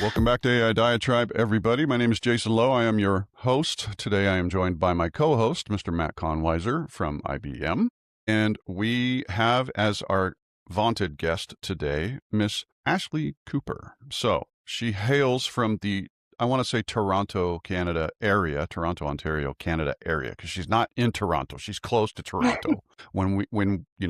Welcome back to AI Diatribe, everybody. My name is Jason Lowe. I am your host. Today I am joined by my co-host, Mr. Matt Conweiser from IBM. And we have as our vaunted guest today, Miss Ashley Cooper. So she hails from the, I want to say Toronto, Canada area, Toronto, Ontario, Canada area, because she's not in Toronto. She's close to Toronto. when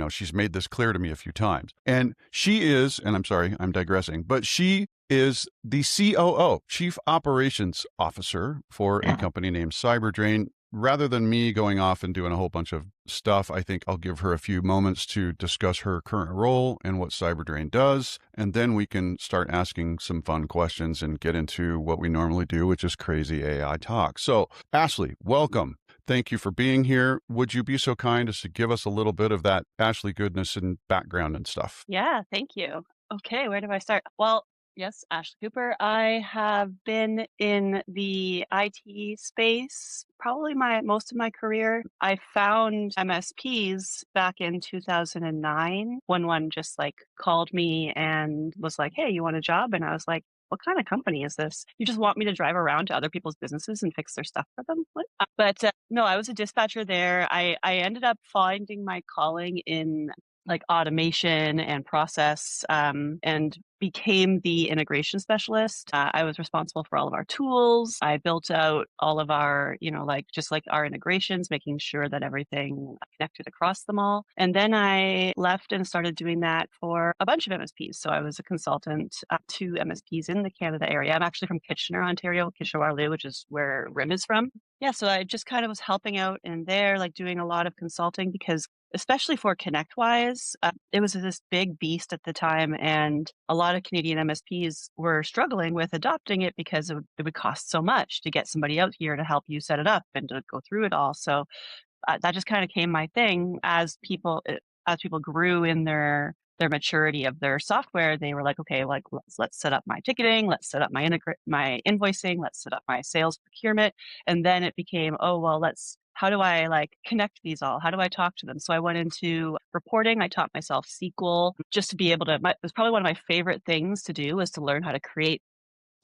she's made this clear to me a few times. And she is, and I'm sorry, I'm digressing, but she is the COO, Chief Operations Officer for a company named CyberDrain. Rather than me going off and doing a whole bunch of stuff, I think I'll give her a few moments to discuss her current role and what CyberDrain does, and then we can start asking some fun questions and get into what we normally do, which is crazy AI talk. So, Ashley, welcome. Thank you for being here. Would you be so kind as to give us a little bit of that Ashley goodness and background and stuff? Yeah, thank you. Okay, where do I start? Well, yes, Ashley Cooper. I have been in the IT space probably most of my career. I found MSPs back in 2009 when one just like called me and was like, "Hey, you want a job?" And I was like, "What kind of company is this? You just want me to drive around to other people's businesses and fix their stuff for them?" What? But no, I was a dispatcher there. I ended up finding my calling in like automation and process, and became the integration specialist. I was responsible for all of our tools. I built out all of our, just like our integrations, making sure that everything connected across them all. And then I left and started doing that for a bunch of MSPs. So I was a consultant to MSPs in the Canada area. I'm actually from Kitchener, Ontario, Kitchener-Waterloo, which is where RIM is from. Yeah, so I just kind of was helping out in there, like doing a lot of consulting because especially for ConnectWise, it was this big beast at the time, and a lot of Canadian MSPs were struggling with adopting it because it would cost so much to get somebody out here to help you set it up and to go through it all. So that just kind of came my thing as people grew in their maturity of their software. They were like, okay, like let's set up my ticketing, let's set up my my invoicing, let's set up my sales procurement, and then it became, oh well, how do I like connect these all? How do I talk to them? So I went into reporting. I taught myself SQL just to be able to. It was probably one of my favorite things to do was to learn how to create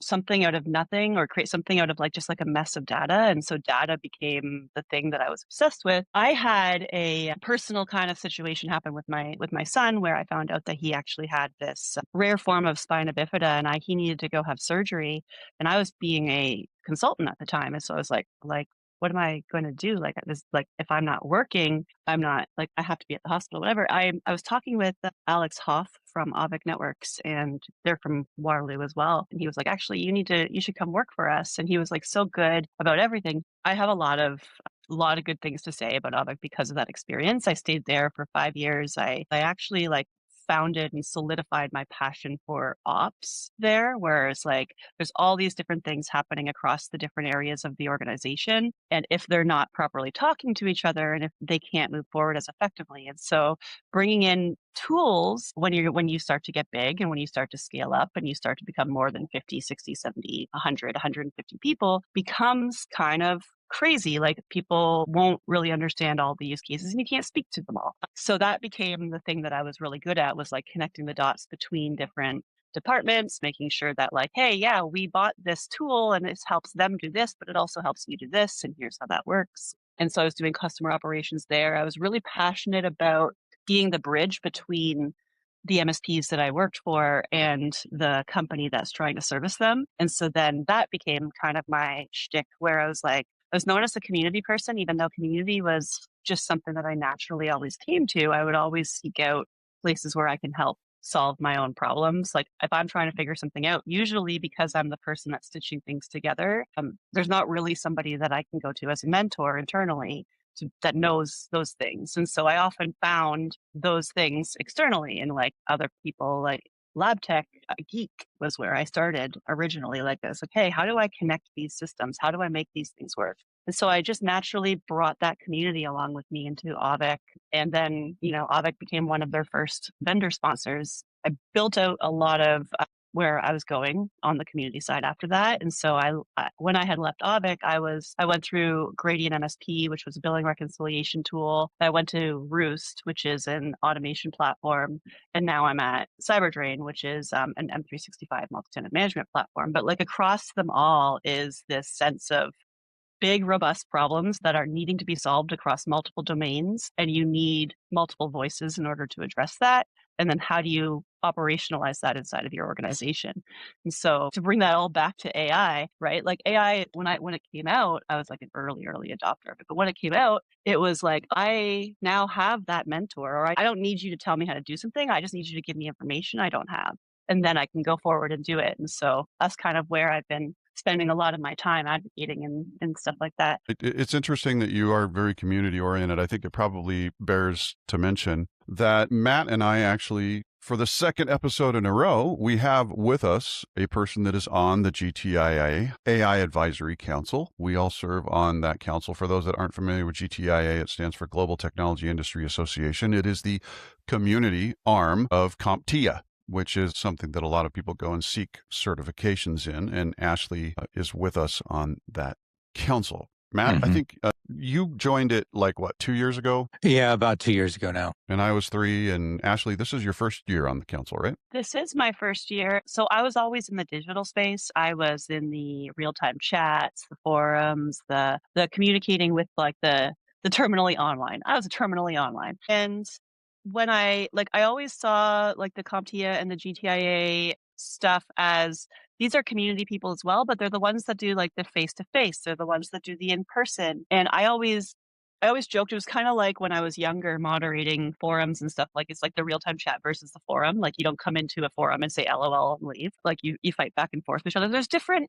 something out of nothing or create something out of like just like a mess of data. And so data became the thing that I was obsessed with. I had a personal kind of situation happen with my son where I found out that he actually had this rare form of spina bifida and he needed to go have surgery. And I was being a consultant at the time. And so I was like, what am I going to do? Like this, like if I'm not working, I'm not like I have to be at the hospital, whatever. I was talking with Alex Hoff from Avic Networks, and they're from Waterloo as well. And he was like, actually, you should come work for us. And he was like so good about everything. I have a lot of good things to say about Avic because of that experience. I stayed there for 5 years. I actually like founded and solidified my passion for ops there, whereas like there's all these different things happening across the different areas of the organization. And if they're not properly talking to each other and if they can't move forward as effectively. And so bringing in tools when you start to get big and when you start to scale up and you start to become more than 50, 60, 70, 100, 150 people becomes kind of crazy. Like people won't really understand all the use cases and you can't speak to them all. So that became the thing that I was really good at was like connecting the dots between different departments, making sure that like, hey, yeah, we bought this tool and this helps them do this, but it also helps you do this. And here's how that works. And so I was doing customer operations there. I was really passionate about being the bridge between the MSPs that I worked for and the company that's trying to service them. And so then that became kind of my shtick where I was like, I was known as a community person, even though community was just something that I naturally always came to. I would always seek out places where I can help solve my own problems. Like if I'm trying to figure something out, usually because I'm the person that's stitching things together, there's not really somebody that I can go to as a mentor internally that knows those things. And so I often found those things externally in like other people, like lab tech geek was where I started originally. Like this, okay, how do I connect these systems? How do I make these things work? And so I just naturally brought that community along with me into Avic. And then, Avic became one of their first vendor sponsors. I built out a lot of where I was going on the community side after that. And so when I had left Aavik, I went through Gradient MSP, which was a billing reconciliation tool. I went to Roost, which is an automation platform, and now I'm at CyberDrain, which is an M365 multi-tenant management platform. But like across them all is this sense of big, robust problems that are needing to be solved across multiple domains, and you need multiple voices in order to address that. And then how do you operationalize that inside of your organization? And so to bring that all back to AI, right? Like AI, when it came out, I was like an early adopter of it. But when it came out, it was like, I now have that mentor, or I don't need you to tell me how to do something. I just need you to give me information I don't have. And then I can go forward and do it. And so that's kind of where I've been spending a lot of my time advocating and stuff like that. It's interesting that you are very community oriented. I think it probably bears to mention that Matt and I actually, for the second episode in a row, we have with us a person that is on the GTIA AI Advisory Council. We all serve on that council. For those that aren't familiar with GTIA, it stands for Global Technology Industry Association. It is the community arm of CompTIA, which is something that a lot of people go and seek certifications in. And Ashley is with us on that council. Matt, I think you joined it like, what, 2 years ago? Yeah, about 2 years ago now. And I was 3. And Ashley, this is your first year on the council, right? This is my first year. So I was always in the digital space. I was in the real-time chats, the forums, the communicating with like the terminally online. I was a terminally online. And when I always saw like the CompTIA and the GTIA stuff as these are community people as well, but they're the ones that do like the face-to-face. They're the ones that do the in-person. And I always joked it was kind of like when I was younger moderating forums and stuff. Like it's like the real-time chat versus the forum. Like you don't come into a forum and say LOL and leave. Like you fight back and forth with each other. There's different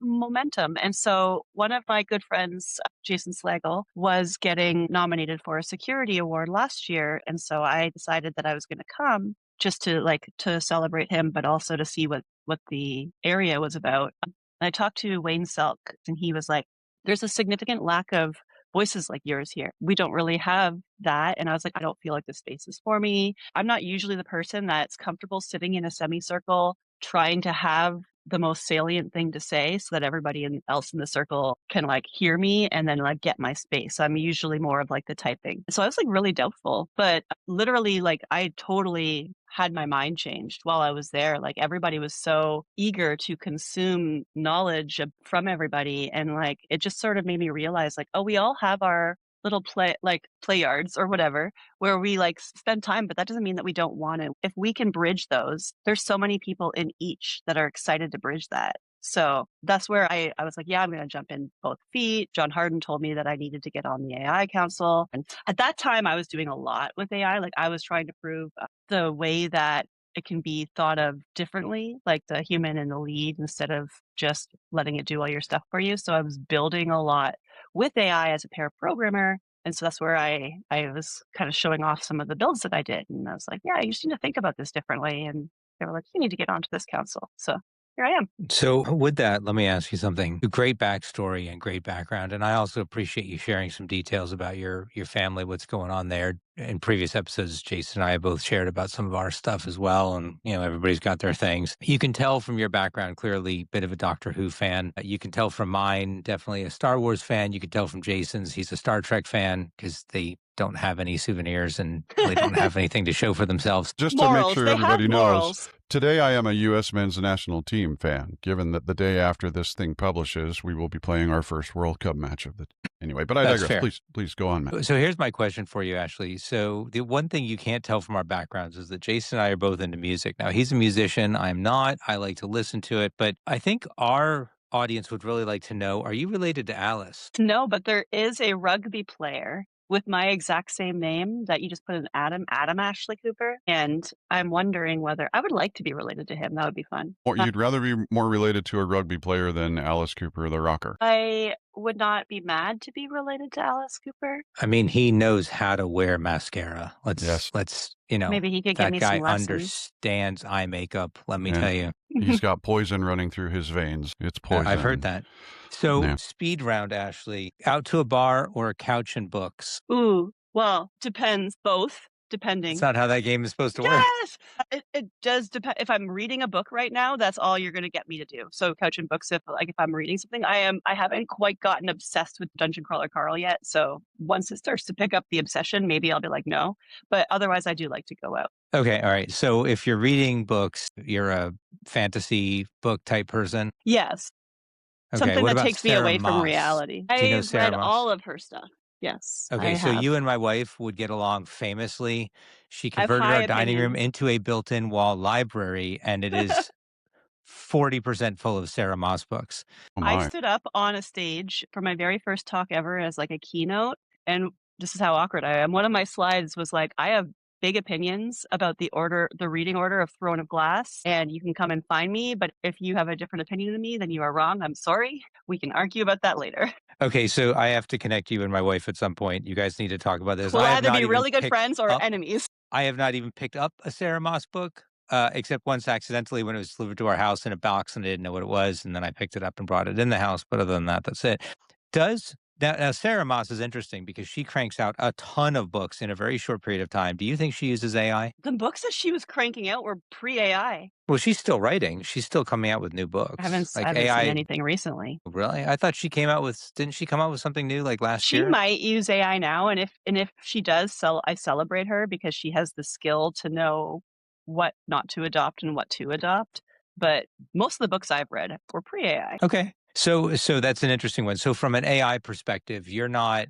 momentum. And so one of my good friends, Jason Slagle, was getting nominated for a security award last year. And so I decided that I was going to come just to celebrate him, but also to see what the area was about. And I talked to Wayne Selk, and he was like, there's a significant lack of voices like yours here. We don't really have that. And I was like, I don't feel like this space is for me. I'm not usually the person that's comfortable sitting in a semicircle trying to have the most salient thing to say so that everybody else in the circle can like hear me and then like get my space. So I'm usually more of like the typing. So I was like really doubtful, but literally like I totally had my mind changed while I was there. Like everybody was so eager to consume knowledge from everybody. And like, it just sort of made me realize like, oh, we all have our little play yards or whatever, where we like spend time, but that doesn't mean that we don't want to. If we can bridge those, there's so many people in each that are excited to bridge that. So that's where I was like, yeah, I'm going to jump in both feet. John Harden told me that I needed to get on the AI Council. And at that time, I was doing a lot with AI. Like I was trying to prove the way that it can be thought of differently, like the human in the lead instead of just letting it do all your stuff for you. So I was building a lot with AI as a pair programmer. And so that's where I was kind of showing off some of the builds that I did. And I was like, yeah, you just need to think about this differently. And they were like, you need to get onto this council. So here I am. So with that, let me ask you something. Great backstory and great background. And I also appreciate you sharing some details about your family, what's going on there. In previous episodes, Jason and I both shared about some of our stuff as well. And, you know, everybody's got their things. You can tell from your background, clearly a bit of a Doctor Who fan. You can tell from mine, definitely a Star Wars fan. You can tell from Jason's, he's a Star Trek fan because they don't have any souvenirs and they don't have anything to show for themselves. Just to make sure everybody knows, today I am a U.S. men's national team fan, given that the day after this thing publishes, we will be playing our first World Cup match of the anyway, but I digress. Please go on, Matt. So here's my question for you, Ashley. So the one thing you can't tell from our backgrounds is that Jason and I are both into music. Now, he's a musician. I'm not. I like to listen to it, but I think our audience would really like to know, are you related to Alice? No, but there is a rugby player with my exact same name that you just put in Adam Ashley Cooper. And I'm wondering whether I would like to be related to him. That would be fun. Or you'd rather be more related to a rugby player than Alice Cooper, the rocker. I would not be mad to be related to Alice Cooper. I mean, he knows how to wear mascara. Let's, you know, maybe he could give me some lessons. That guy understands eye makeup. Let me tell you. He's got poison running through his veins. It's poison. I've heard that. So speed round, Ashley, out to a bar or a couch and books? Ooh, well, depends. Both. depending. It's not how that game is supposed to work. Yes! It does depend. If I'm reading a book right now, that's all you're going to get me to do. So Couch and Books, if I'm reading something, I haven't quite gotten obsessed with Dungeon Crawler Carl yet. So once it starts to pick up the obsession, maybe I'll be like, no. But otherwise, I do like to go out. Okay, all right. So if you're reading books, you're a fantasy book type person? Yes. Okay, Something what that about takes me Sarah away from Moss? reality. Do you know I've Sarah read Moss? all of her stuff. Yes. Okay, I so have. you and my wife would get along famously. She I have converted high our dining room opinions. into a built-in wall library, and it is 40% full of Sarah Moss books. Oh I my. stood up on a stage for my very first talk ever as like a keynote, and this is how awkward I am. One of my slides was like, I have big opinions about the reading order of Throne of Glass, and you can come and find me, but if you have a different opinion than me, then you are wrong. I'm sorry. We can argue about that later. Okay, so I have to connect you and my wife at some point. You guys need to talk about this. We'll I have either not be even really good picked friends or up enemies. I have not even picked up a Sarah Moss book, except once accidentally when it was delivered to our house in a box and I didn't know what it was. And then I picked it up and brought it in the house. But other than that, that's it. Now Sarah Moss is interesting because she cranks out a ton of books in a very short period of time. Do you think she uses AI? The books that she was cranking out were pre-AI. Well, she's still writing. She's still coming out with new books. I haven't seen anything recently. Really? I thought she didn't she come out with something new like last She year? might use AI now, and if she does, I celebrate her because she has the skill to know what not to adopt and what to adopt. But most of the books I've read were pre-AI. Okay. So that's an interesting one. So from an AI perspective, you're not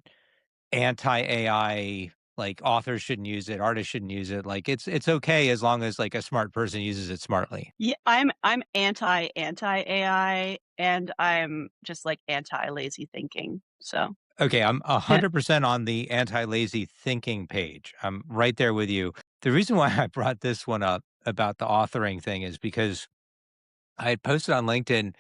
anti-AI, like authors shouldn't use it, artists shouldn't use it. Like it's okay as long as like a smart person uses it smartly. Yeah, I'm anti-AI, and I'm just like anti-lazy thinking. So Okay, I'm 100% on the anti-lazy thinking page. I'm right there with you. The reason why I brought this one up about the authoring thing is because I had posted on LinkedIn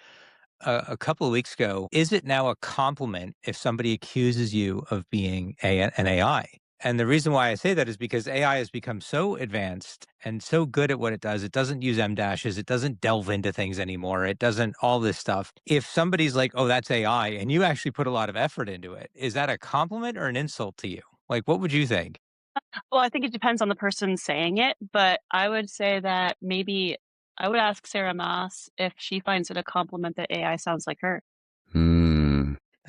a couple of weeks ago. Is it now a compliment if somebody accuses you of being an AI? And the reason why I say that is because AI has become so advanced and so good at what it does. It doesn't use M dashes. It doesn't delve into things anymore. It doesn't all this stuff. If somebody's like, oh, that's AI, and you actually put a lot of effort into it, is that a compliment or an insult to you? Like, what would you think? well, I think it depends on the person saying it, but I would say that maybe I would ask Sarah Moss if she finds it a compliment that AI sounds like her.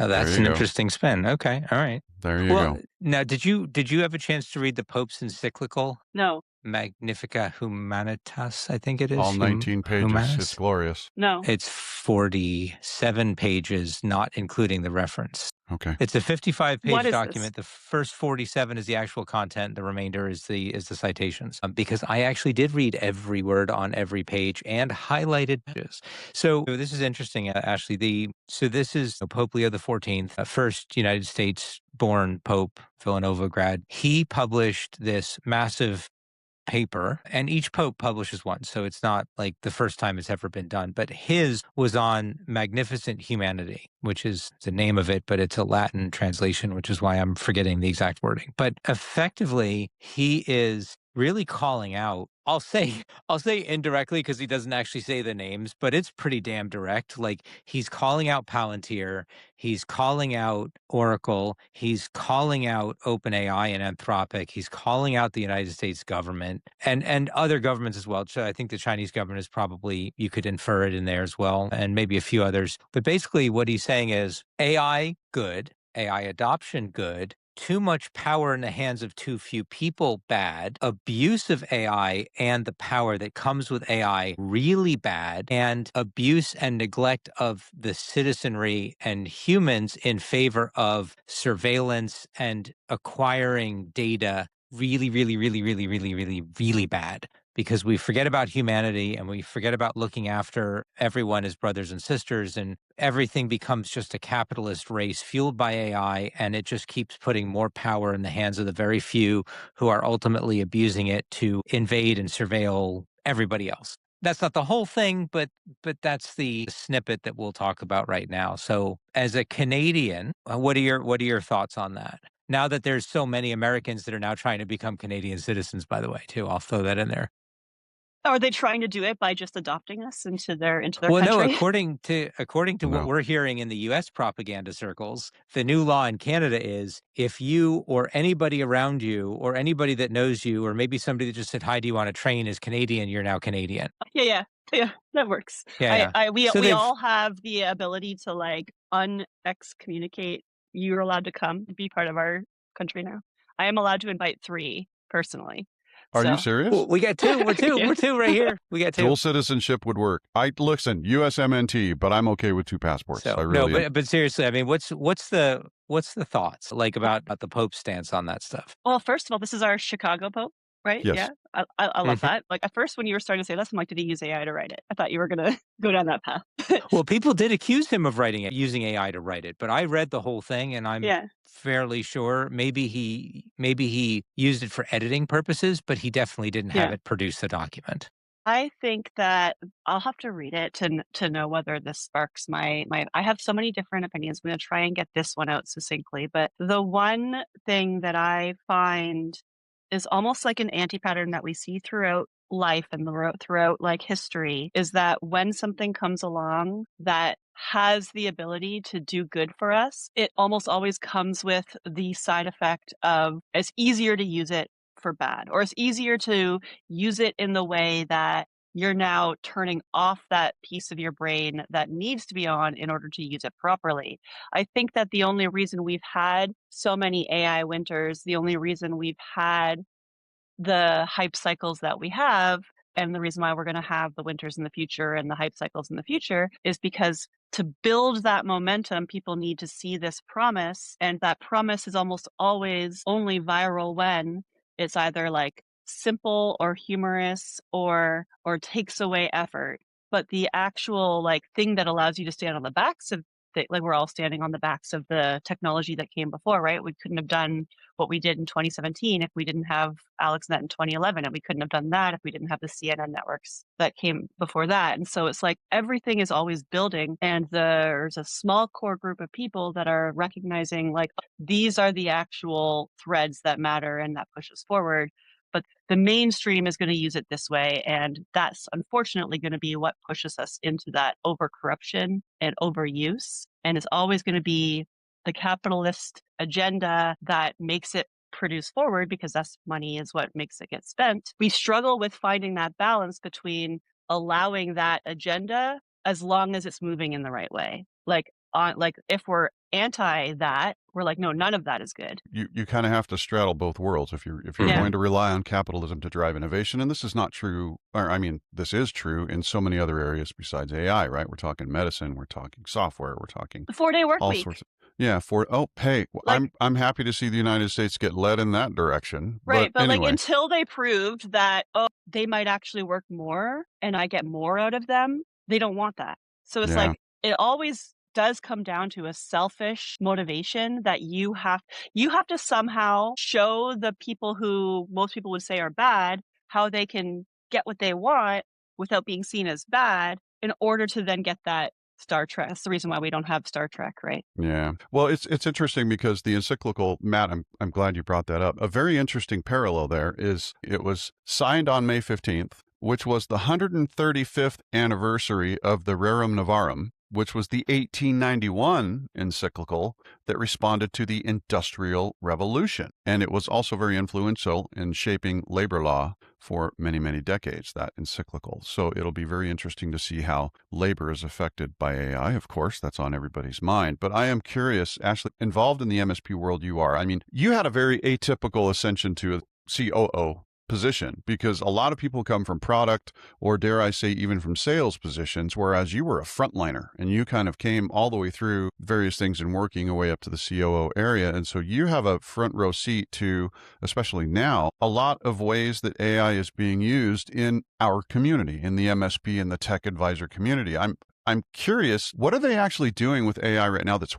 Oh, that's an interesting spin. Okay. All right. There you go. Now, did you have a chance to read the Pope's encyclical? No. Magnifica Humanitas, I think it is. All 19 pages. Humanus? It's glorious. No. It's 47 pages, not including the reference. Okay. It's a 55-page document. This? The first 47 is the actual content. The remainder is the citations. Because I actually did read every word on every page and highlighted pages. So this is interesting, Ashley. So this is Pope Leo XIV, first United States-born Pope, Villanova grad. He published this massive paper, and each pope publishes one, so it's not like the first time it's ever been done, but his was on magnificent humanity, which is the name of it, but it's a Latin translation, which is why I'm forgetting the exact wording. But effectively, he is really calling out, I'll say indirectly because he doesn't actually say the names, but it's pretty damn direct. Like he's calling out Palantir, he's calling out Oracle, he's calling out OpenAI and Anthropic, he's calling out the United States government and other governments as well. So I think the Chinese government is probably, you could infer it in there as well, and maybe a few others. But basically what he's saying is AI, good. AI adoption, good. Too much power in the hands of too few people, bad. Abuse of AI and the power that comes with AI, really bad. And abuse and neglect of the citizenry and humans in favor of surveillance and acquiring data, really, really, really, really, really, really, really bad. Because we forget about humanity and we forget about looking after everyone as brothers and sisters, and everything becomes just a capitalist race fueled by AI, and it just keeps putting more power in the hands of the very few who are ultimately abusing it to invade and surveil everybody else. That's not the whole thing, but that's the snippet that we'll talk about right now. So as a Canadian, what are your thoughts on that? Now that there's so many Americans that are now trying to become Canadian citizens, by the way, too, I'll throw that in there. Are they trying to do it by just adopting us into their Well, no, country? according to what No. we're hearing in the US propaganda circles, the new law in Canada is if you or anybody around you or anybody that knows you or maybe somebody that just said, "Hi, do you want to train?" is Canadian, you're now Canadian. Yeah, that works. Yeah, yeah. So We they've all have the ability to like excommunicate. You're allowed to come be part of our country now. I am allowed to invite 3 personally. Are you So serious? we got 2. We're 2. yeah. We're 2 right here. We got 2. Dual citizenship would work. I listen, USMNT, but I'm okay with 2 passports. So I no, really am. but seriously, I mean, what's the thoughts like about the Pope's stance on that stuff? Well, first of all, this is our Chicago Pope, right? Yes. Yeah, I love Mhm. that. Like at first, when you were starting to say this, I'm like, did he use AI to write it? I thought you were gonna go down that path. Well, people did accuse him of writing it using AI to write it, but I read the whole thing, and I'm Yeah, fairly sure maybe he used it for editing purposes, but he definitely didn't have yeah. it produce the document. I think that I'll have to read it to know whether this sparks my. I have so many different opinions. I'm going to try and get this one out succinctly, but the one thing that I find is almost like an anti-pattern that we see throughout life and throughout like history is that when something comes along that has the ability to do good for us, it almost always comes with the side effect of it's easier to use it for bad, or it's easier to use it in the way that you're now turning off that piece of your brain that needs to be on in order to use it properly. I think that the only reason we've had so many AI winters, the only reason we've had the hype cycles that we have, and the reason why we're going to have the winters in the future and the hype cycles in the future is because to build that momentum, people need to see this promise. And that promise is almost always only viral when it's either like simple or humorous or takes away effort. But the actual like thing that allows you to stand on the backs of like we're all standing on the backs of the technology that came before, right? We couldn't have done what we did in 2017 if we didn't have AlexNet in 2011, and we couldn't have done that if we didn't have the CNN networks that came before that. And so it's like everything is always building, and there's a small core group of people that are recognizing like these are the actual threads that matter and that push us forward. But the mainstream is going to use it this way, and that's unfortunately going to be what pushes us into that over corruption and overuse, and is always going to be the capitalist agenda that makes it produce forward because that's money is what makes it get spent. We struggle with finding that balance between allowing that agenda as long as it's moving in the right way. Like if we're anti that, we're like, no, none of that is good. You kind of have to straddle both worlds if you're Yeah. going to rely on capitalism to drive innovation. And this is not true, or I mean, this is true in so many other areas besides AI, right? We're talking medicine, we're talking software, we're talking The 4-day work all week. sorts of hey, Like, I'm happy to see the United States get led in that direction. right. But like anyway, until they proved that, oh, they might actually work more and I get more out of them, they don't want that. So it's yeah. like it always does come down to a selfish motivation that you have to somehow show the people who most people would say are bad how they can get what they want without being seen as bad in order to then get that Star Trek. That's the reason why we don't have Star Trek, right? Yeah. Well, it's interesting because the encyclical, Matt, I'm glad you brought that up. A very interesting parallel there is it was signed on May 15th, which was the 135th anniversary of the Rerum Novarum, which was the 1891 encyclical that responded to the Industrial Revolution. And it was also very influential in shaping labor law for many, many decades, that encyclical. So it'll be very interesting to see how labor is affected by AI. Of course, that's on everybody's mind. But I am curious, Ashley, involved in the MSP world you are. I mean, you had a very atypical ascension to a COO position because a lot of people come from product or dare I say even from sales positions, whereas you were a frontliner and you kind of came all the way through various things and working your way up to the COO area. And so you have a front row seat to, especially now, a lot of ways that AI is being used in our community, in the MSP and the tech advisor community. I'm curious, what are they actually doing with AI right now that's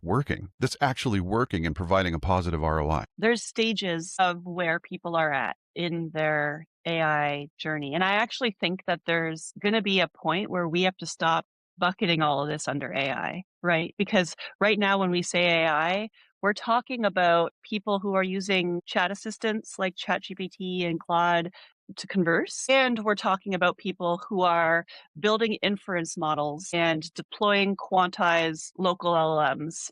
actually working and providing a positive ROI? There's stages of where people are at in their AI journey. And I actually think that there's going to be a point where we have to stop bucketing all of this under AI, right? Because right now, when we say AI, we're talking about people who are using chat assistants like ChatGPT and Claude to converse. And we're talking about people who are building inference models and deploying quantized local LLMs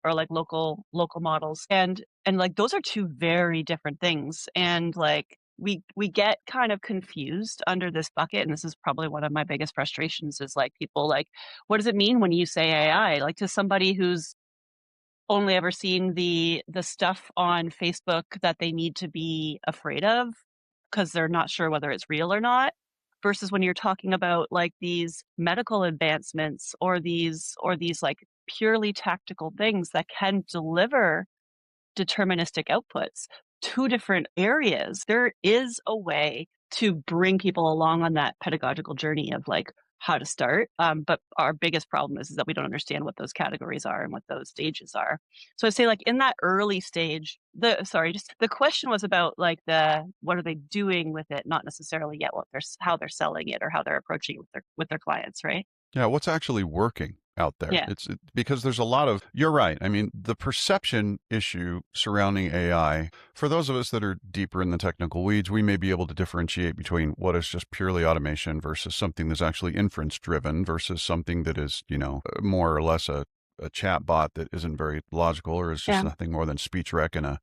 or like local models. And like those are two very different things. And like we get kind of confused under this bucket. And this is probably one of my biggest frustrations is like people like, what does it mean when you say AI? Like to somebody who's only ever seen the stuff on Facebook that they need to be afraid of because they're not sure whether it's real or not, versus when you're talking about like these medical advancements or these like purely tactical things that can deliver deterministic outputs. Two different areas. There is a way to bring people along on that pedagogical journey of like how to start. But our biggest problem is that we don't understand what those categories are and what those stages are. So I'd say like in that early stage, the question was about like what are they doing with it, not necessarily yet how they're selling it or how they're approaching it with their clients, right? Yeah, what's actually working out there? Yeah. Because there's a lot of, you're right. I mean, the perception issue surrounding AI, for those of us that are deeper in the technical weeds, we may be able to differentiate between what is just purely automation versus something that's actually inference driven versus something that is, more or less a chat bot that isn't very logical or is just nothing more than speech rec and a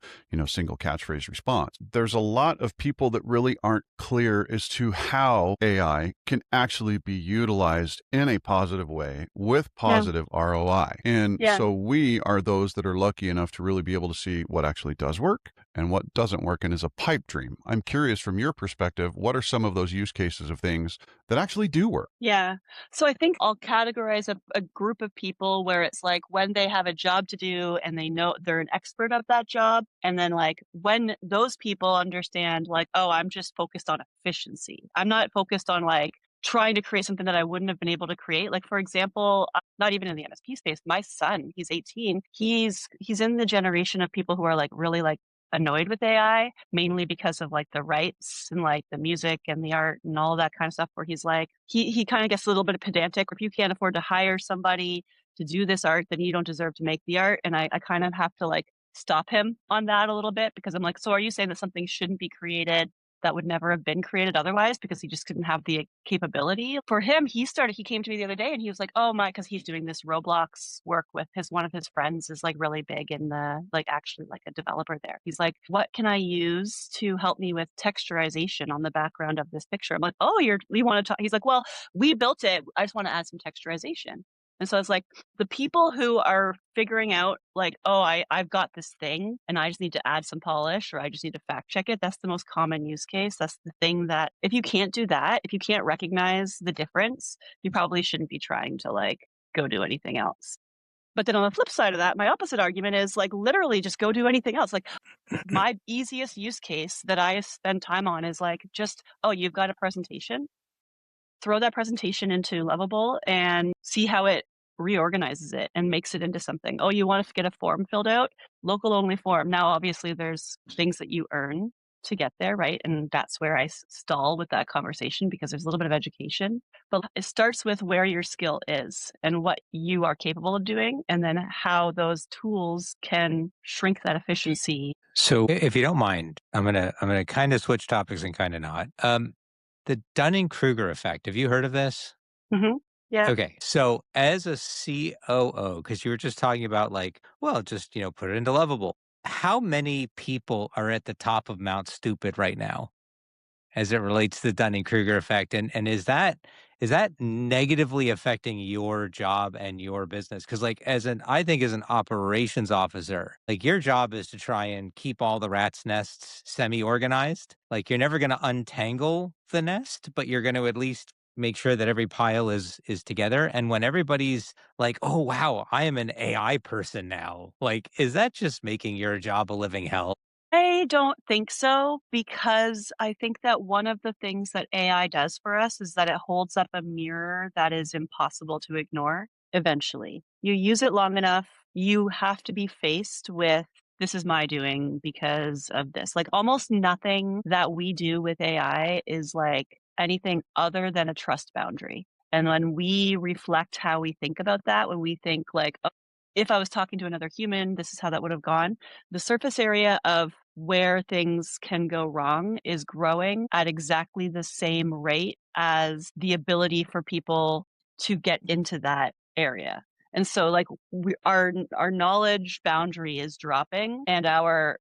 single catchphrase response. There's a lot of people that really aren't clear as to how AI can actually be utilized in a positive way with positive ROI. And so we are those that are lucky enough to really be able to see what actually does work and what doesn't work and is a pipe dream. I'm curious from your perspective, what are some of those use cases of things that actually do work? Yeah. So I think I'll categorize a group of people where it's like when they have a job to do and they know they're an expert of that job. And then like when those people understand like, oh, I'm just focused on efficiency. I'm not focused on like trying to create something that I wouldn't have been able to create. Like, for example, not even in the MSP space, my son, he's 18. He's in the generation of people who are like really like annoyed with AI, mainly because of like the rights and like the music and the art and all that kind of stuff, where he's like, he kind of gets a little bit pedantic. If you can't afford to hire somebody to do this art, then you don't deserve to make the art. And I kind of have to like stop him on that a little bit because I'm like, so are you saying that something shouldn't be created that would never have been created otherwise because he just couldn't have the capability? For him, he came to me the other day and he was like, oh my, because he's doing this Roblox work with one of his friends is like really big in the, like actually like a developer there. He's like, what can I use to help me with texturization on the background of this picture? I'm like, oh, you want to talk? He's like, well, we built it. I just want to add some texturization. And so it's like the people who are figuring out like, oh, I've got this thing and I just need to add some polish or I just need to fact check it. That's the most common use case. That's the thing that if you can't do that, if you can't recognize the difference, you probably shouldn't be trying to like go do anything else. But then on the flip side of that, my opposite argument is like literally just go do anything else. Like my easiest use case that I spend time on is like just, oh, you've got a presentation. Throw that presentation into Lovable and see how it reorganizes it and makes it into something. Oh, you want to get a form filled out? Local only form. Now, obviously, there's things that you earn to get there, right? And that's where I stall with that conversation because there's a little bit of education. But it starts with where your skill is and what you are capable of doing, and then how those tools can shrink that efficiency. So, if you don't mind, I'm gonna kind of switch topics and kind of not. The Dunning-Kruger effect. Have you heard of this? Mm-hmm. Yeah. Okay. So as a COO, because you were just talking about like, well, just, put it into Lovable. How many people are at the top of Mount Stupid right now as it relates to the Dunning-Kruger effect? And is that negatively affecting your job and your business? Because like I think as an operations officer, like your job is to try and keep all the rats' nests semi-organized. Like you're never going to untangle the nest, but you're going to at least make sure that every pile is together. And when everybody's like, oh, wow, I am an AI person now. Like, is that just making your job a living hell? I don't think so, because I think that one of the things that AI does for us is that it holds up a mirror that is impossible to ignore eventually. You use it long enough, you have to be faced with this is my doing because of this. Like almost nothing that we do with AI is like anything other than a trust boundary. And when we reflect how we think about that, when we think like, oh, if I was talking to another human, this is how that would have gone. The surface area of where things can go wrong is growing at exactly the same rate as the ability for people to get into that area. And so like our knowledge boundary is dropping, and our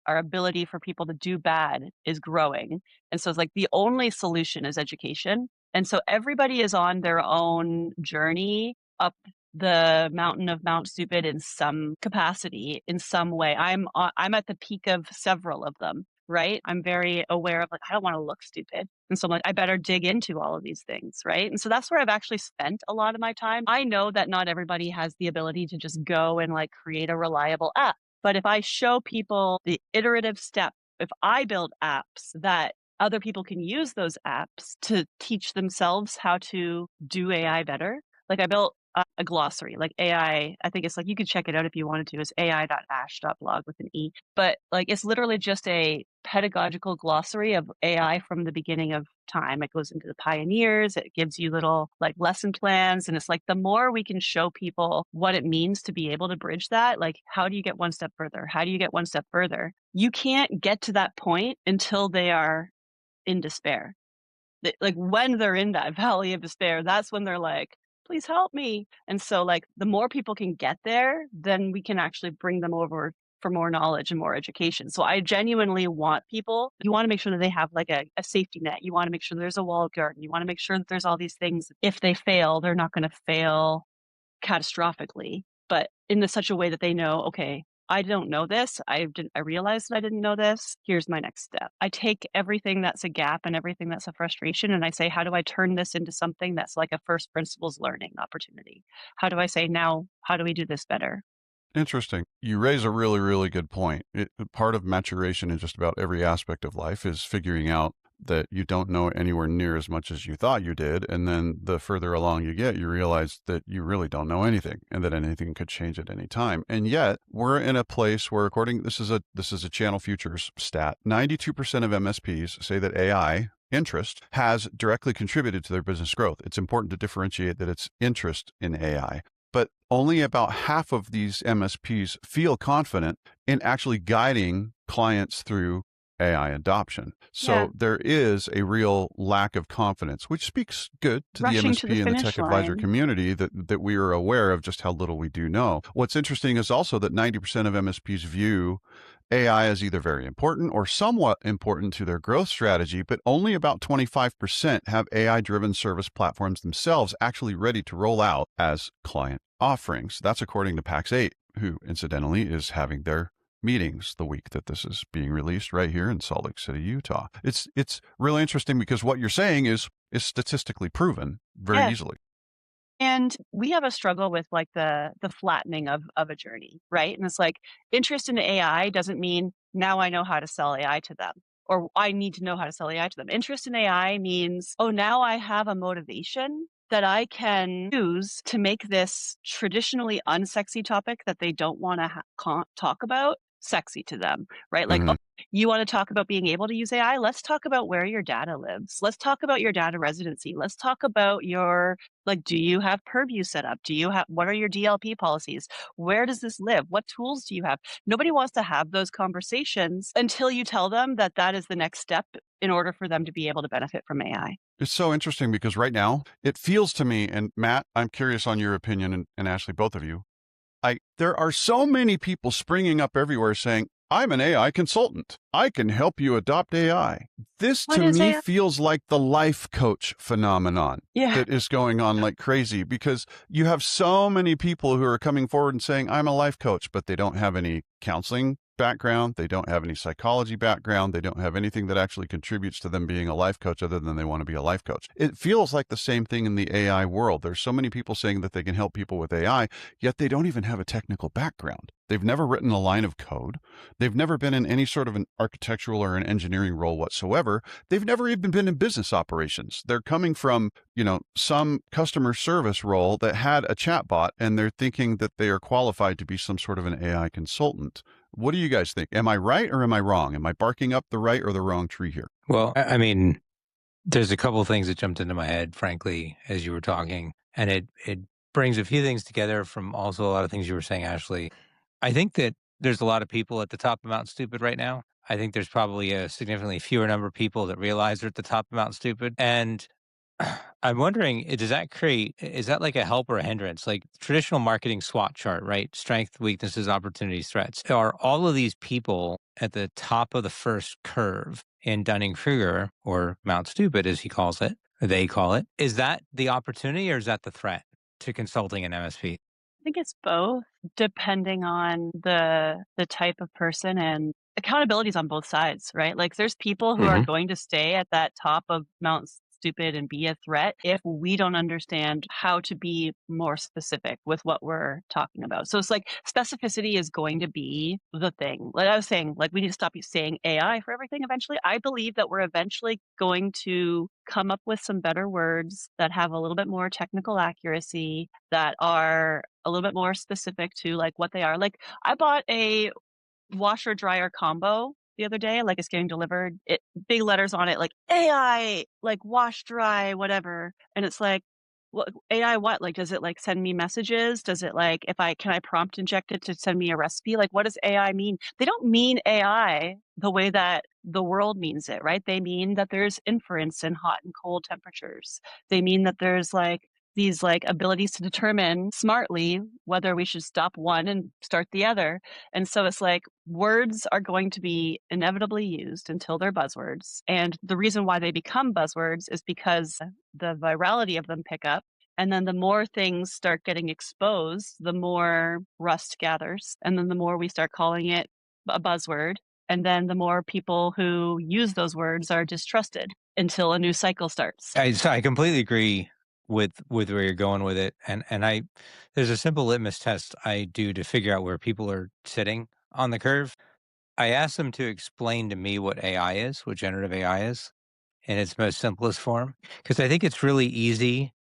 ability for people to do bad is growing. And so it's like the only solution is education. And so everybody is on their own journey up the mountain of Mount Stupid in some capacity, in some way. I'm at the peak of several of them, right? I'm very aware of like, I don't want to look stupid. And so I'm like, I better dig into all of these things, right? And so that's where I've actually spent a lot of my time. I know that not everybody has the ability to just go and like create a reliable app. But if I show people the iterative step, if I build apps that other people can use those apps to teach themselves how to do AI better. Like I built a glossary, like AI, I think it's like, you could check it out if you wanted to, it's ai.ash.blog with an E. But like, it's literally just a pedagogical glossary of AI from the beginning of time. It goes into the pioneers, it gives you little like lesson plans. And it's like, the more we can show people what it means to be able to bridge that, like, how do you get one step further? How do you get one step further? You can't get to that point until they are in despair. Like when they're in that valley of despair, that's when they're like, please help me. And so like the more people can get there, then we can actually bring them over for more knowledge and more education. So I genuinely want people, you want to make sure that they have like a safety net. You want to make sure there's a walled garden. You want to make sure that there's all these things. If they fail, they're not going to fail catastrophically, but in such a way that they know, okay, I don't know this. I realized that I didn't know this. Here's my next step. I take everything that's a gap and everything that's a frustration, and I say, how do I turn this into something that's like a first principles learning opportunity? How do I say, now, how do we do this better? Interesting. You raise a really, really good point. Part of maturation in just about every aspect of life is figuring out that you don't know anywhere near as much as you thought you did. And then the further along you get, you realize that you really don't know anything and that anything could change at any time. And yet we're in a place where, according, this is a Channel Futures stat, 92% of MSPs say that AI interest has directly contributed to their business growth. It's important to differentiate that it's interest in AI. But only about half of these MSPs feel confident in actually guiding clients through AI adoption. So there is a real lack of confidence, which speaks good to the MSP and the tech advisor community that we are aware of just how little we do know. What's interesting is also that 90% of MSPs view AI as either very important or somewhat important to their growth strategy, but only about 25% have AI-driven service platforms themselves actually ready to roll out as client offerings. That's according to PAX 8, who incidentally is having their meetings the week that this is being released right here in Salt Lake City, Utah. It's really interesting because what you're saying is statistically proven very easily. And we have a struggle with like the flattening of a journey, right? And it's like, interest in AI doesn't mean now I know how to sell AI to them, or I need to know how to sell AI to them. Interest in AI means, oh, now I have a motivation that I can use to make this traditionally unsexy topic that they don't want to talk about sexy to them, right? Like, oh, you want to talk about being able to use AI? Let's talk about where your data lives. Let's talk about your data residency. Let's talk about your, like, do you have Purview set up? What are your DLP policies? Where does this live? What tools do you have? Nobody wants to have those conversations until you tell them that that is the next step in order for them to be able to benefit from AI. It's so interesting because right now it feels to me, and Matt, I'm curious on your opinion, and Ashley, both of you, there are so many people springing up everywhere saying, I'm an AI consultant. I can help you adopt AI. This to me feels like the life coach phenomenon that is going on like crazy, because you have so many people who are coming forward and saying, I'm a life coach, but they don't have any counseling background. They don't have any psychology background. They don't have anything that actually contributes to them being a life coach other than they want to be a life coach. It feels like the same thing in the AI world. There's so many people saying that they can help people with AI, yet they don't even have a technical background. They've never written a line of code. They've never been in any sort of an architectural or an engineering role whatsoever. They've never even been in business operations. They're coming from, some customer service role that had a chatbot, and they're thinking that they are qualified to be some sort of an AI consultant. What do you guys think? Am I right or am I wrong? Am I barking up the right or the wrong tree here? Well, I mean, there's a couple of things that jumped into my head, frankly, as you were talking, and it brings a few things together from also a lot of things you were saying, Ashley. I think that there's a lot of people at the top of Mount Stupid right now. I think there's probably a significantly fewer number of people that realize they're at the top of Mount Stupid. And I'm wondering, does that create, is that like a help or a hindrance? Like traditional marketing SWOT chart, right? Strength, weaknesses, opportunities, threats. Are all of these people at the top of the first curve in Dunning-Kruger, or Mount Stupid, as he calls it, or they call it? Is that the opportunity or is that the threat to consulting and MSP? I think it's both, depending on the type of person, and accountability is on both sides, right? Like there's people who are going to stay at that top of Mount Stupid and be a threat if we don't understand how to be more specific with what we're talking about. So it's like specificity is going to be the thing. Like I was saying, like we need to stop saying AI for everything eventually. I believe that we're eventually going to come up with some better words that have a little bit more technical accuracy, that are a little bit more specific to like what they are. Like I bought a washer dryer combo the other day, like it's getting delivered, it big letters on it, like AI, like wash dry, whatever. And it's like, what AI, what? Like, does it like send me messages? Does it like, if I can I prompt inject it to send me a recipe? Like, what does AI mean? They don't mean AI the way that the world means it, right? They mean that there's inference in hot and cold temperatures. They mean that there's like these like abilities to determine smartly whether we should stop one and start the other. And so it's like words are going to be inevitably used until they're buzzwords. And the reason why they become buzzwords is because the virality of them pick up. And then the more things start getting exposed, the more rust gathers. And then the more we start calling it a buzzword. And then the more people who use those words are distrusted until a new cycle starts. I completely agree with where you're going with it. And there's a simple litmus test I do to figure out where people are sitting on the curve. I ask them to explain to me what AI is, what generative AI is, in its most simplest form, because I think it's really easy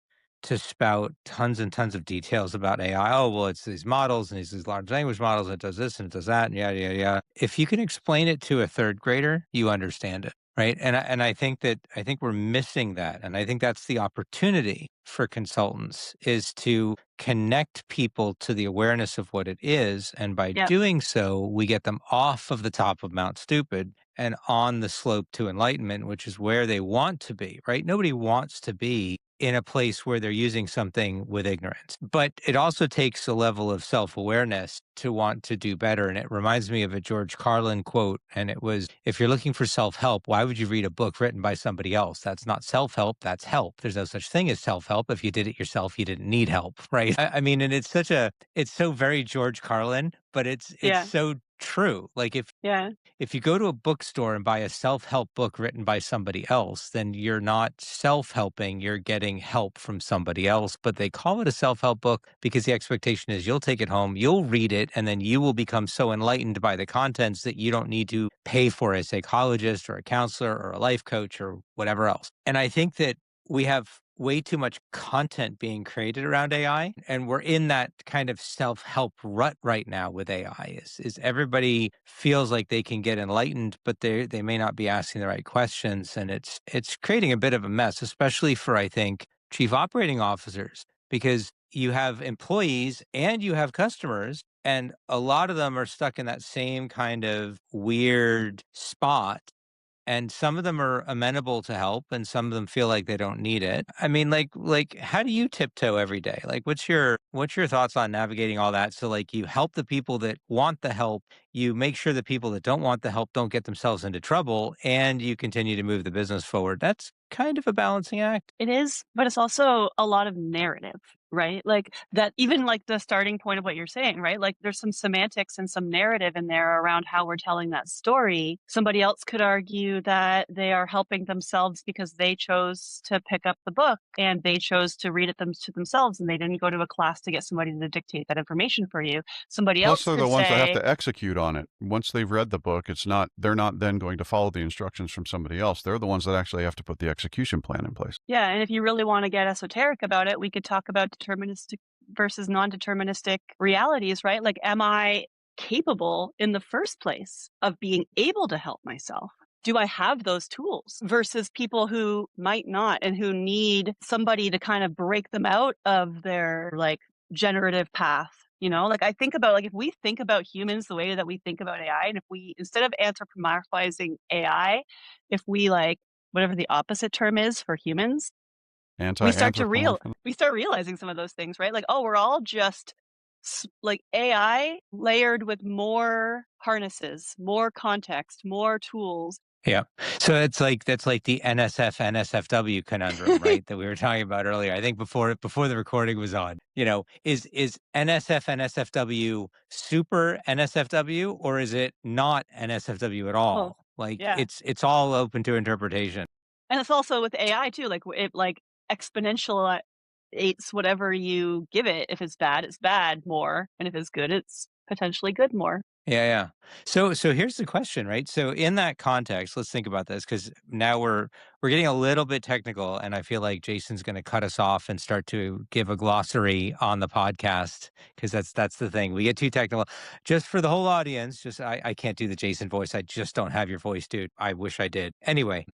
to spout tons and tons of details about AI. Oh, well, it's these models and these large language models, and it does this and it does that, and yada, yada, yada. If you can explain it to a third grader, you understand it, right? And I think we're missing that. And I think that's the opportunity for consultants, is to connect people to the awareness of what it is. And by Yep. doing so, we get them off of the top of Mount Stupid and on the slope to enlightenment, which is where they want to be, right? Nobody wants to be in a place where they're using something with ignorance. But it also takes a level of self-awareness to want to do better. And it reminds me of a George Carlin quote. And it was, if you're looking for self-help, why would you read a book written by somebody else? That's not self-help, that's help. There's no such thing as self-help. If you did it yourself, you didn't need help, right? I mean, and it's so very George Carlin, but it's Yeah. so true. Like if you go to a bookstore and buy a self-help book written by somebody else, then you're not self-helping, you're getting help from somebody else. But they call it a self-help book because the expectation is you'll take it home, you'll read it, and then you will become so enlightened by the contents that you don't need to pay for a psychologist or a counselor or a life coach or whatever else. And I think that we have way too much content being created around AI. And we're in that kind of self-help rut right now with AI, is everybody feels like they can get enlightened, but they may not be asking the right questions. And it's creating a bit of a mess, especially for, I think, chief operating officers, because you have employees and you have customers, and a lot of them are stuck in that same kind of weird spot. And some of them are amenable to help and some of them feel like they don't need it. I mean, like how do you tiptoe every day? Like what's your thoughts on navigating all that? So like you help the people that want the help, you make sure the people that don't want the help don't get themselves into trouble, and you continue to move the business forward. That's kind of a balancing act. It is, but it's also a lot of narrative, right? Like that, even like the starting point of what you're saying, right? Like there's some semantics and some narrative in there around how we're telling that story. Somebody else could argue that they are helping themselves because they chose to pick up the book and they chose to read it to themselves, and they didn't go to a class to get somebody to dictate that information for you. Somebody Plus, else they're could the ones that have say, to execute on it. Once they've read the book, they're not then going to follow the instructions from somebody else. They're the ones that actually have to put the execution plan in place. yeah, and if you really want to get esoteric about it, we could talk about deterministic versus non-deterministic realities, right? Like, am I capable in the first place of being able to help myself? Do I have those tools versus people who might not and who need somebody to kind of break them out of their like generative path Like I think about, like, if we think about humans the way that we think about AI, and if we, instead of anthropomorphizing AI, if we, like, whatever the opposite term is for humans, we start to Anti-anthropomorphism. we start realizing some of those things, right? Like, oh, we're all just like AI layered with more harnesses, more context, more tools. Yeah. So that's like the NSF NSFW conundrum, right? That we were talking about earlier. I think before the recording was on. Is NSF NSFW super NSFW, or is it not NSFW at Oh, all? Like yeah. it's all open to interpretation. And it's also with AI too, like it like exponential eights whatever you give it. If it's bad more, and if it's good, it's potentially good more. Yeah, yeah. So here's the question, right? So in that context, let's think about this, because now we're getting a little bit technical, and I feel like Jason's going to cut us off and start to give a glossary on the podcast, because that's the thing. We get too technical. Just for the whole audience, just I can't do the Jason voice. I just don't have your voice, dude. I wish I did. Anyway,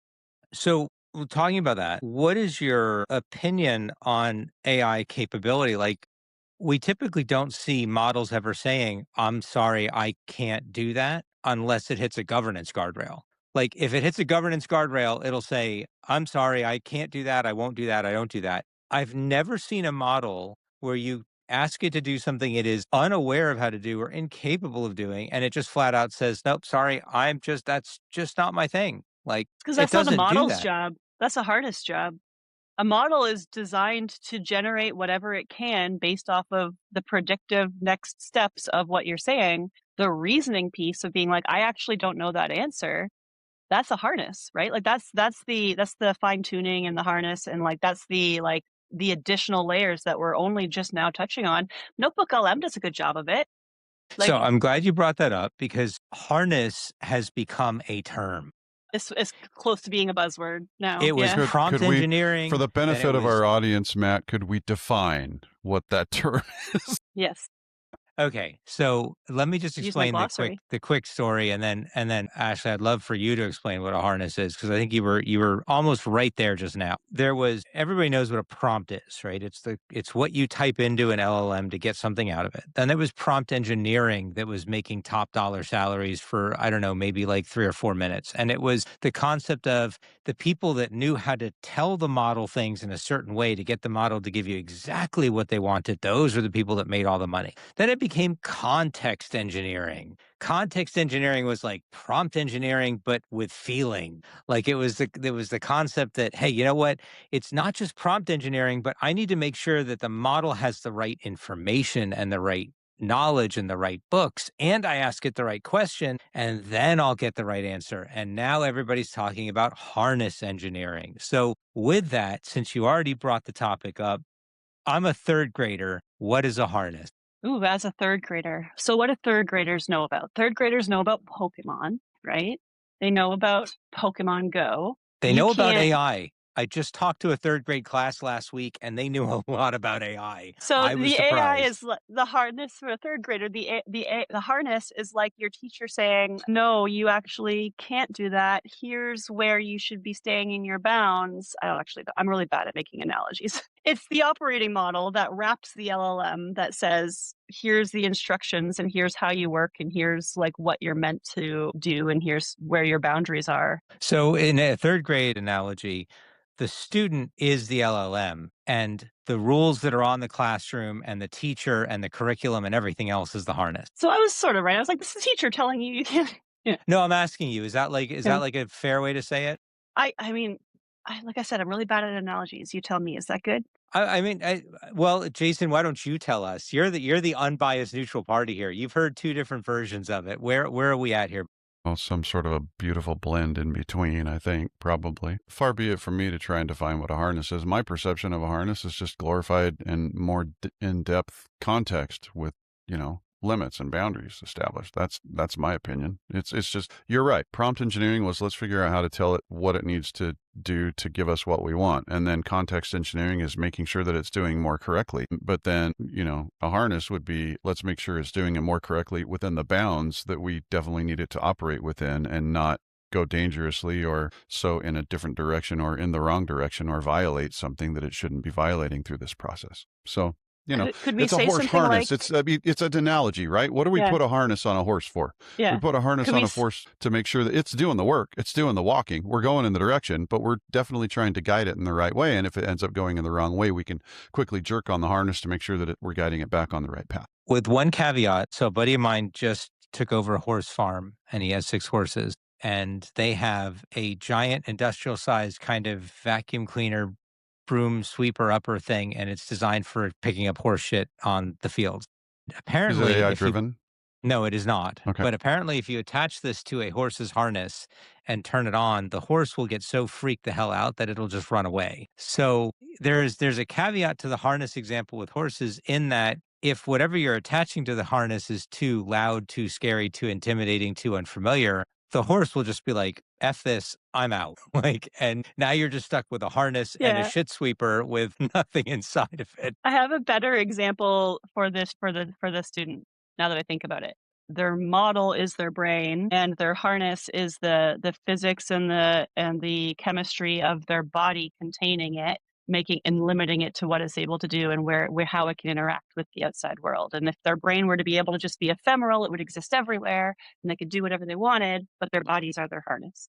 so talking about that, what is your opinion on AI capability? Like, we typically don't see models ever saying, I'm sorry, I can't do that, unless it hits a governance guardrail. Like, if it hits a governance guardrail, it'll say, I'm sorry, I can't do that. I won't do that. I don't do that. I've never seen a model where you ask it to do something it is unaware of how to do or incapable of doing, and it just flat out says, nope, sorry, that's just not my thing. Like, Because it that's not a doesn't do model's that. job. That's a harness job. A model is designed to generate whatever it can based off of the predictive next steps of what you're saying. The reasoning piece of being like, I actually don't know that answer. That's a harness, right? Like that's the fine tuning and the harness, and like that's the additional layers that we're only just now touching on. Notebook LM does a good job of it. So Like I'm glad you brought that up, because harness has become a term. it's close to being a buzzword now. It was Yeah. prompt Could we, engineering. for the then it benefit of was our audience, Matt, could we define what that term is? Yes. Okay, so let me just Use my explain glossary. the quick story, and then Ashley, I'd love for you to explain what a harness is, because I think you were almost right there just now. Everybody knows what a prompt is, right? It's what you type into an LLM to get something out of it. Then there was prompt engineering that was making top dollar salaries for, I don't know, maybe like 3 or 4 minutes, and it was the concept of the people that knew how to tell the model things in a certain way to get the model to give you exactly what they wanted. Those were the people that made all the money. Then it became context engineering. Context engineering was like prompt engineering, but with feeling. Like it was the concept that, hey, you know what? It's not just prompt engineering, but I need to make sure that the model has the right information and the right knowledge and the right books, and I ask it the right question, and then I'll get the right answer. And now everybody's talking about harness engineering. So with that, since you already brought the topic up, I'm a third grader. What is a harness? Ooh, as a third grader. So what do third graders know about? Third graders know about Pokemon, right? They know about Pokemon Go. They You know about can't. AI. I just talked to a third grade class last week, and they knew a lot about AI. So I was the AI surprised. is the harness for a third grader. The harness is like your teacher saying, "No, you actually can't do that. Here's where you should be staying in your bounds." I don't actually. I'm really bad at making analogies. It's the operating model that wraps the LLM that says, "Here's the instructions, and here's how you work, and here's like what you're meant to do, and here's where your boundaries are." So, in a third grade analogy, the student is the LLM, and the rules that are on the classroom and the teacher and the curriculum and everything else is the harness. So I was sort of right. I was like, "This is the teacher telling you you can't." Yeah. No, I'm asking you, is that Yeah. like a fair way to say it? I mean, like I said, I'm really bad at analogies. You tell me, is that good? Well, Jason, why don't you tell us? You're the unbiased neutral party here. You've heard two different versions of it. Where are we at here? Well, some sort of a beautiful blend in between, I think, probably. Far be it from me to try and define what a harness is. My perception of a harness is just glorified and more in-depth context with, limits and boundaries established. That's my opinion. It's just, you're right. Prompt engineering was, let's figure out how to tell it what it needs to do to give us what we want. And then context engineering is making sure that it's doing more correctly. But then, a harness would be, let's make sure it's doing it more correctly within the bounds that we definitely need it to operate within, and not go dangerously or so in a different direction or in the wrong direction or violate something that it shouldn't be violating through this process. So Could we it's a say horse something like, harness. It's an analogy, right? What do we yeah, put a harness on a horse for? We yeah. put a harness Could on we, a horse to make sure that it's doing the work. It's doing the walking. We're going in the direction, but we're definitely trying to guide it in the right way. And if it ends up going in the wrong way, we can quickly jerk on the harness to make sure that we're guiding it back on the right path. With one caveat. So a buddy of mine just took over a horse farm and he has 6 horses. And they have a giant industrial sized kind of vacuum cleaner, broom sweeper upper thing. And it's designed for picking up horse shit on the fields. Is it Apparently, AI if you driven? no, it is not. Okay. But apparently, if you attach this to a horse's harness and turn it on, the horse will get so freaked the hell out that it'll just run away. So there's a caveat to the harness example with horses in that if whatever you're attaching to the harness is too loud, too scary, too intimidating, too unfamiliar, the horse will just be like, F this, I'm out. And now you're just stuck with a harness and a yeah. shit sweeper with nothing inside of it. I have a better example for this for the student now that I think about it. Their model is their brain and their harness is the physics and the chemistry of their body containing it, making and limiting it to what it's able to do and where how it can interact with the outside world. And if their brain were to be able to just be ephemeral, it would exist everywhere and they could do whatever they wanted, but their bodies are their harness.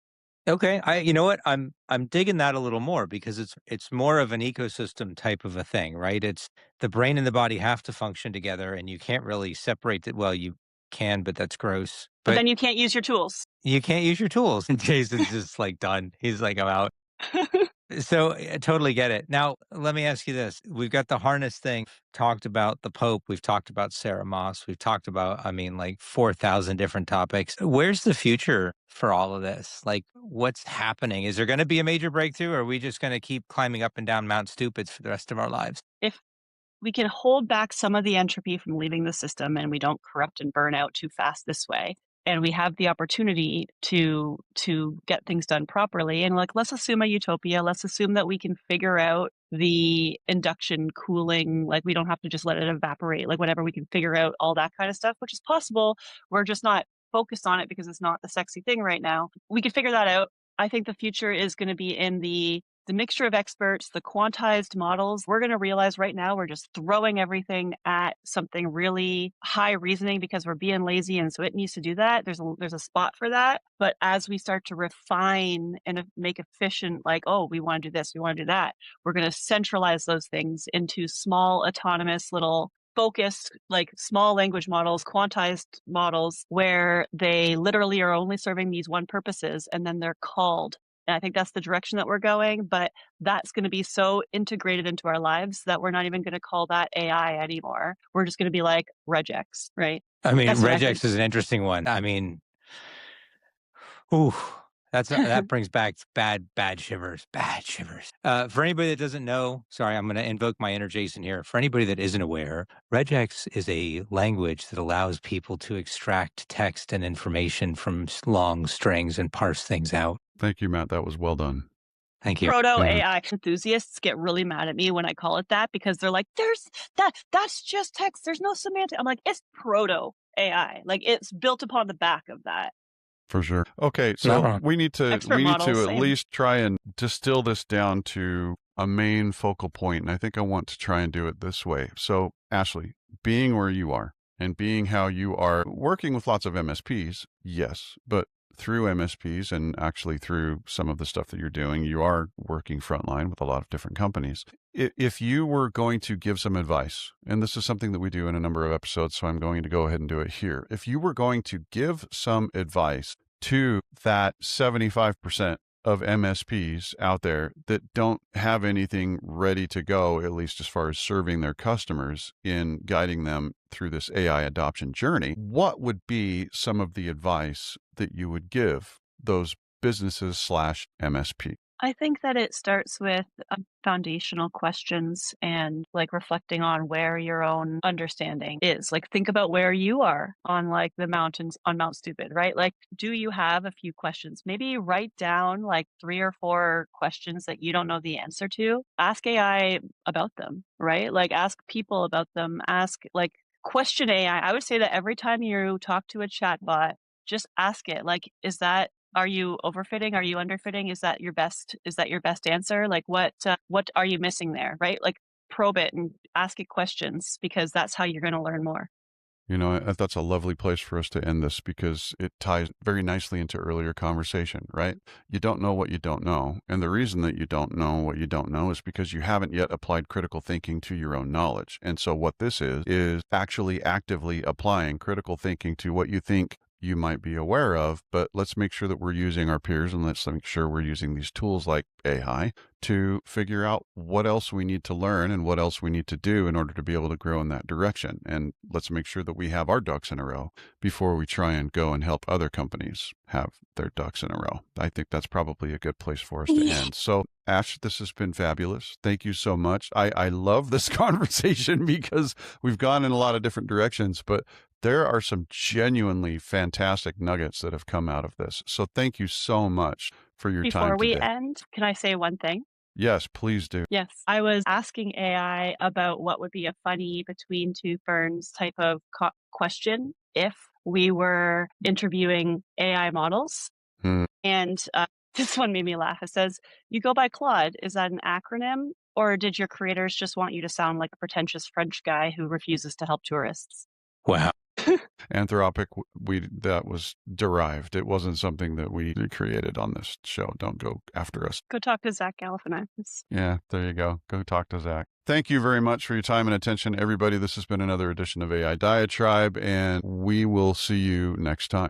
Okay, you know what? I'm digging that a little more because it's more of an ecosystem type of a thing, right? It's the brain and the body have to function together, and you can't really separate it. Well, you can, but that's gross. But then you can't use your tools. You can't use your tools. And Jason's just like done. He's like, I'm out. So I totally get it. Now, let me ask you this. We've got the harness thing, talked about the Pope. We've talked about Sarah Moss. We've talked about, like 4,000 different topics. Where's the future for all of this? Like, what's happening? Is there going to be a major breakthrough or are we just going to keep climbing up and down Mount Stupids for the rest of our lives? If we can hold back some of the entropy from leaving the system and we don't corrupt and burn out too fast this way, and we have the opportunity to get things done properly. And let's assume a utopia. Let's assume that we can figure out the induction cooling, we don't have to just let it evaporate, whatever, we can figure out all that kind of stuff, which is possible. We're just not focused on it because it's not the sexy thing right now. We could figure that out. I think the future is going to be in the mixture of experts, the quantized models. We're going to realize right now we're just throwing everything at something really high reasoning because we're being lazy, and so it needs to do that. There's a spot for that. But as we start to refine and make efficient, we want to do this, we want to do that, we're going to centralize those things into small, autonomous little focused, small language models, quantized models, where they literally are only serving these one purposes, and then they're called. And I think that's the direction that we're going, but that's going to be so integrated into our lives that we're not even going to call that AI anymore. We're just going to be like regex, right? Regex is an interesting one. Ooh, that brings back bad shivers. For anybody that doesn't know, sorry, I'm going to invoke my inner Jason here. For anybody that isn't aware, regex is a language that allows people to extract text and information from long strings and parse things out. Thank you, Matt. That was well done. Thank you. Proto AI enthusiasts get really mad at me when I call it that because they're like, that's just text. There's no semantic. I'm like, it's proto AI. It's built upon the back of that. For sure. Okay, so we need to at least try and distill this down to a main focal point, and I think I want to try and do it this way. So, Ashley, being where you are and being how you are working with lots of MSPs, yes, but through MSPs and actually through some of the stuff that you're doing, you are working frontline with a lot of different companies. If you were going to give some advice, and this is something that we do in a number of episodes, so I'm going to go ahead and do it here. If you were going to give some advice to that 75% of MSPs out there that don't have anything ready to go, at least as far as serving their customers in guiding them through this AI adoption journey, what would be some of the advice that you would give those businesses / MSP? I think that it starts with foundational questions and reflecting on where your own understanding is. Think about where you are on the mountains on Mount Stupid, right? Do you have a few questions? Maybe write down 3 or 4 questions that you don't know the answer to. Ask AI about them, right? Ask people about them. Question AI. I would say that every time you talk to a chatbot, just ask it, are you overfitting? Are you underfitting? Is that your best answer? What are you missing there? Right? probe it and ask it questions, because that's how you're going to learn more. You know, that's a lovely place for us to end this because it ties very nicely into earlier conversation, right? You don't know what you don't know. And the reason that you don't know what you don't know is because you haven't yet applied critical thinking to your own knowledge. And so what this is actually actively applying critical thinking to what you think you might be aware of, but let's make sure that we're using our peers, and let's make sure we're using these tools like AI to figure out what else we need to learn and what else we need to do in order to be able to grow in that direction. And let's make sure that we have our ducks in a row before we try and go and help other companies have their ducks in a row. I think that's probably a good place for us to end. So Ash, this has been fabulous. Thank you so much. I love this conversation because we've gone in a lot of different directions, but there are some genuinely fantastic nuggets that have come out of this. So thank you so much for your time Before we today. end, can I say one thing? Yes, please do. Yes. I was asking AI about what would be a funny between two ferns type of question if we were interviewing AI models. And this one made me laugh. It says, "You go by Claude. Is that an acronym? Or did your creators just want you to sound like a pretentious French guy who refuses to help tourists?" Wow. Anthropic, that was derived. It wasn't something that we created on this show. Don't go after us. Go talk to Zach Galifianakis. Yeah, there you go. Go talk to Zach. Thank you very much for your time and attention, everybody. This has been another edition of AI Diatribe, and we will see you next time.